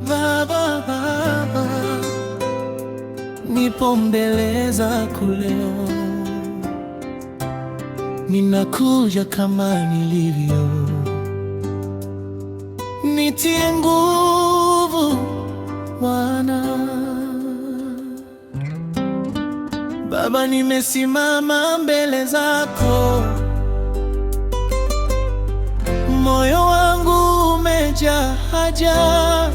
Baba, Baba, nipo mbele zako leo, ninakuja kama nilivyo, nitie nguvu Bwana. Baba, nimesimama mbele zako, moyo wangu umejaa haja,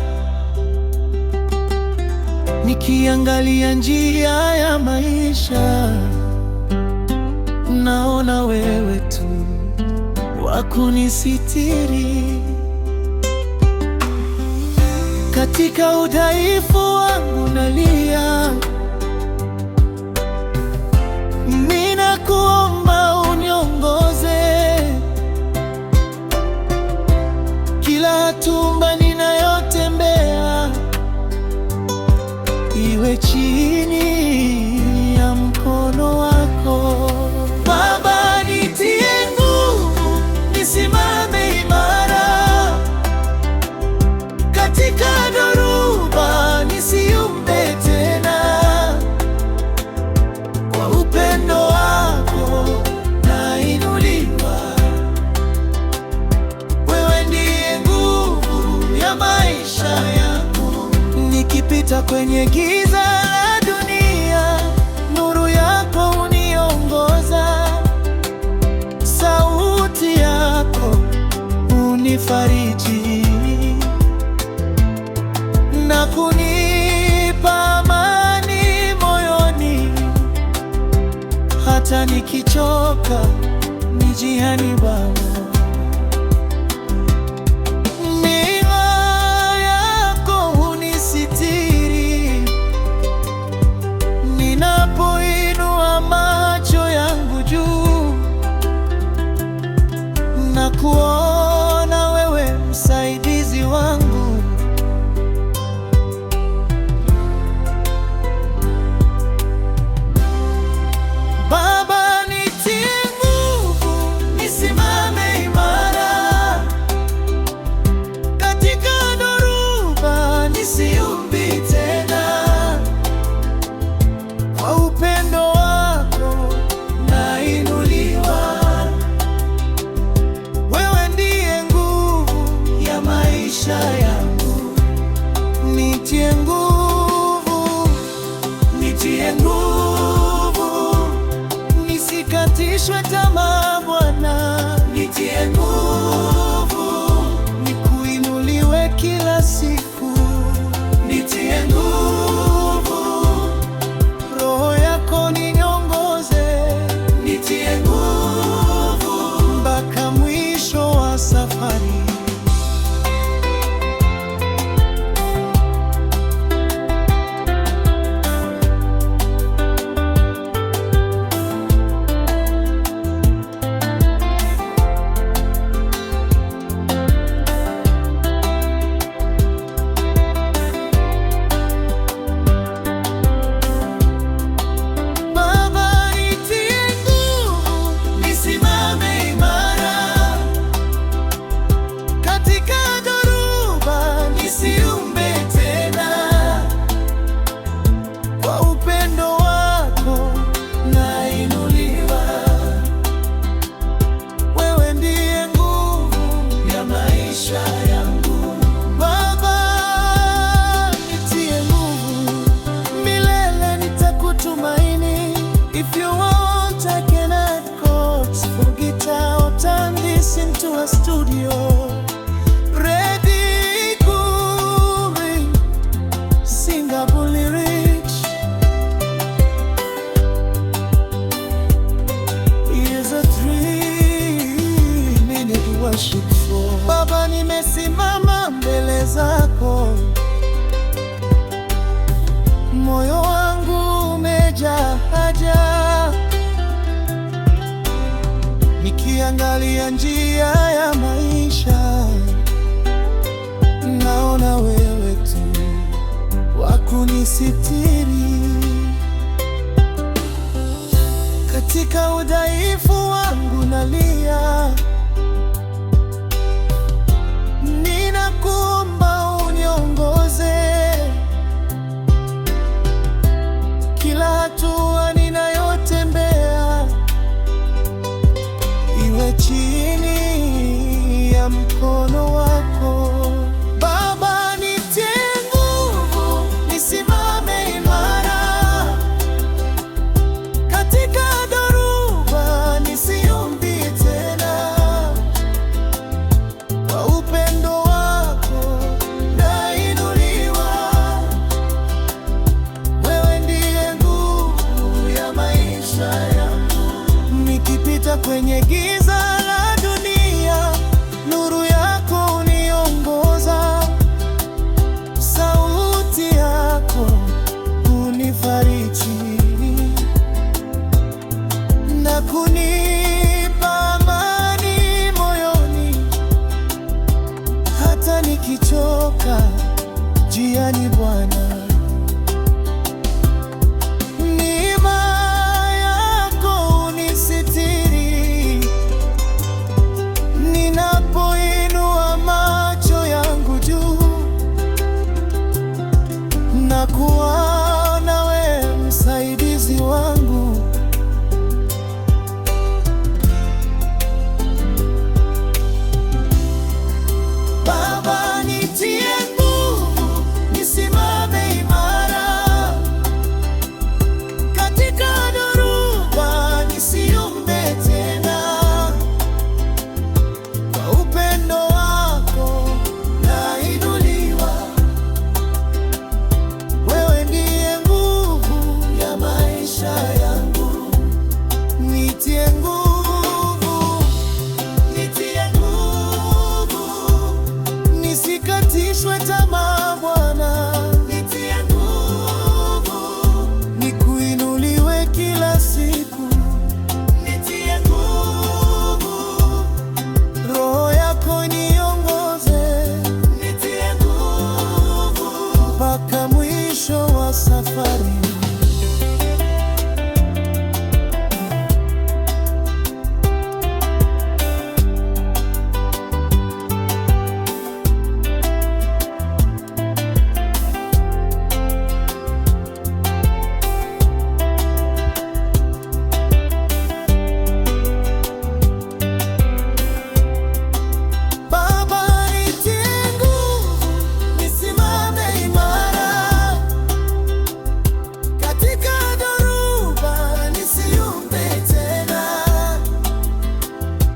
nikiangalia njia ya maisha, naona wewe tu wa kunisitiri. Katika udhaifu wangu nalia, ninakuomba uniongoze. Kila hatua ninayotembea iwe chini ya mkono wako. Baba, nitie nguvu, nisimame imara katika dhoruba, nisiumbe tena. Kwa upendo wako nainuliwa, wewe ndiye nguvu ya maisha yangu. Nikipita kwenye giza la dunia, nuru yako uniongoza. Sauti yako unifariji na kunipa amani moyoni. Hata nikichoka njiani Baba, kuona wewe msaidizi wangu. Baba, nitie nguvu, nisimame imara katika dhoruba, nisiumbi tena. Kwa upendo wako nainuliwa, yangu. Nitie nguvu, nitie nguvu, nisikatishwe tamaa Bwana. Nitie nguvu, nikuinuliwe kila siku. Nitie nguvu, Roho yako niniongoze. Nitie nguvu mpaka mwisho wa safari. If you want, I can add chords for guitar or turn this into a studio. Ready, Kuri, singable lyrics. Here's a 3-minute worship for Baba. Nimesimama mbele zako, moyo wangu umejaa haja, nikiangalia njia ya maisha, naona wewe tu wa kunisitiri. Katika udhaifu wangu nalia, kwenye giza la dunia, nuru